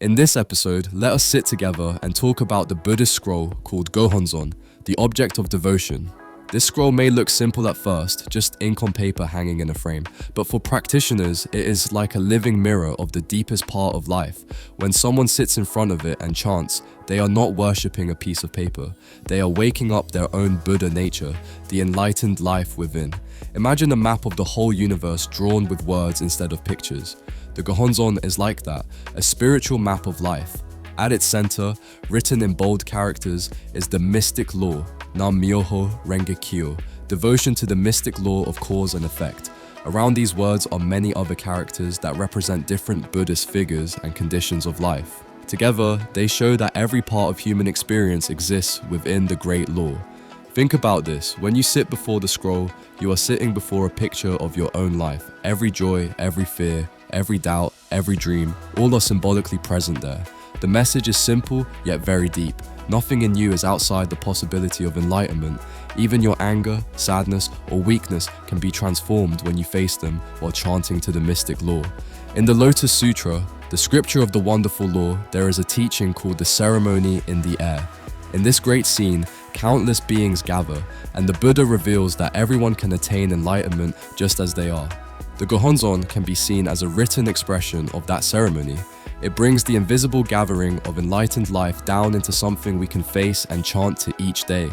In this episode, let us sit together and talk about the Buddhist scroll called Gohonzon, the object of devotion. This scroll may look simple at first, just ink on paper hanging in a frame, but for practitioners, it is like a living mirror of the deepest part of life. When someone sits in front of it and chants, they are not worshipping a piece of paper. They are waking up their own Buddha nature, the enlightened life within. Imagine a map of the whole universe drawn with words instead of pictures. The Gohonzon is like that, a spiritual map of life. At its center, written in bold characters, is the mystic law, Nam Myoho Renge Kyo, devotion to the mystic law of cause and effect. Around these words are many other characters that represent different Buddhist figures and conditions of life. Together, they show that every part of human experience exists within the great law. Think about this, when you sit before the scroll, you are sitting before a picture of your own life. Every joy, every fear, every doubt, every dream, all are symbolically present there. The message is simple, yet very deep. Nothing in you is outside the possibility of enlightenment. Even your anger, sadness, or weakness can be transformed when you face them while chanting to the mystic law. In the Lotus Sutra, the scripture of the wonderful law, there is a teaching called the ceremony in the air. In this great scene, countless beings gather, and the Buddha reveals that everyone can attain enlightenment just as they are. The Gohonzon can be seen as a written expression of that ceremony. It brings the invisible gathering of enlightened life down into something we can face and chant to each day.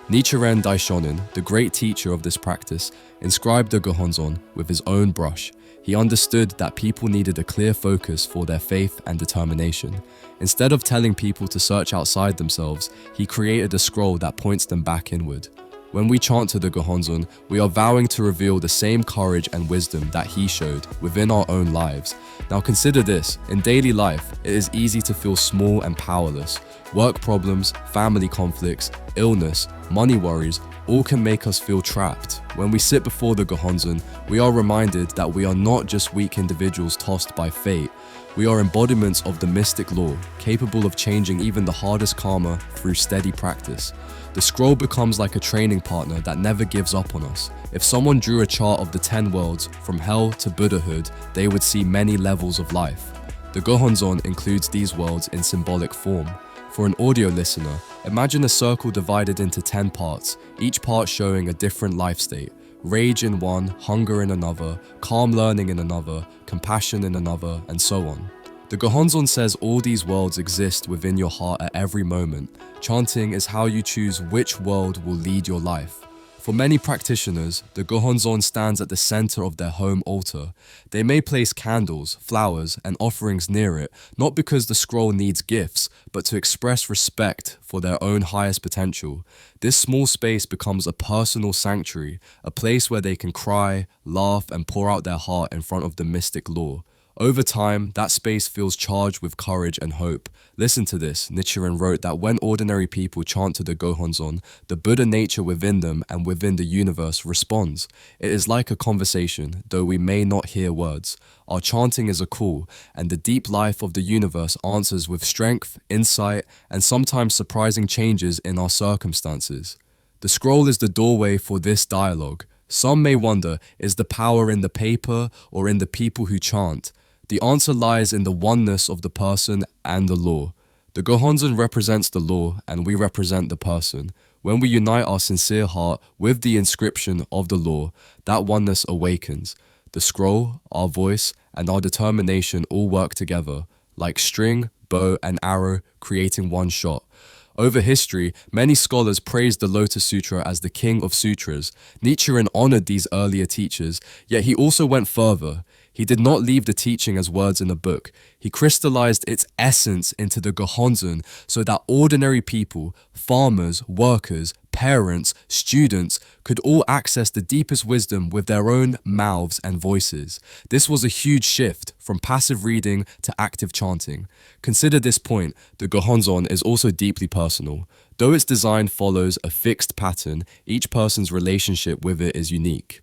Nichiren Daishonin, the great teacher of this practice, inscribed the Gohonzon with his own brush. He understood that people needed a clear focus for their faith and determination. Instead of telling people to search outside themselves, he created a scroll that points them back inward. When we chant to the Gohonzon, we are vowing to reveal the same courage and wisdom that he showed within our own lives. Now consider this, in daily life, it is easy to feel small and powerless. Work problems, family conflicts, illness, money worries, all can make us feel trapped. When we sit before the Gohonzon, we are reminded that we are not just weak individuals tossed by fate. We are embodiments of the mystic law, capable of changing even the hardest karma through steady practice. The scroll becomes like a training partner that never gives up on us. If someone drew a chart of the 10 worlds, from hell to Buddhahood, they would see many levels of life. The Gohonzon includes these worlds in symbolic form. For an audio listener, imagine a circle divided into 10 parts, each part showing a different life state. Rage in one, hunger in another, calm learning in another, compassion in another, and so on. The Gohonzon says all these worlds exist within your heart at every moment. Chanting is how you choose which world will lead your life. For many practitioners, the Gohonzon stands at the center of their home altar. They may place candles, flowers, and offerings near it, not because the scroll needs gifts, but to express respect for their own highest potential. This small space becomes a personal sanctuary, a place where they can cry, laugh, and pour out their heart in front of the mystic law. Over time, that space feels charged with courage and hope. Listen to this, Nichiren wrote that when ordinary people chant to the Gohonzon, the Buddha nature within them and within the universe responds. It is like a conversation, though we may not hear words. Our chanting is a call, and the deep life of the universe answers with strength, insight, and sometimes surprising changes in our circumstances. The scroll is the doorway for this dialogue. Some may wonder, is the power in the paper or in the people who chant? The answer lies in the oneness of the person and the law. The Gohonzon represents the law and we represent the person. When we unite our sincere heart with the inscription of the law, that oneness awakens. The scroll, our voice, and our determination all work together, like string, bow, and arrow creating one shot. Over history, many scholars praised the Lotus Sutra as the king of sutras. Nichiren honored these earlier teachers, yet he also went further. He did not leave the teaching as words in a book. He crystallized its essence into the Gohonzon so that ordinary people, farmers, workers, parents, students could all access the deepest wisdom with their own mouths and voices. This was a huge shift from passive reading to active chanting. Consider this point, the Gohonzon is also deeply personal. Though its design follows a fixed pattern, each person's relationship with it is unique.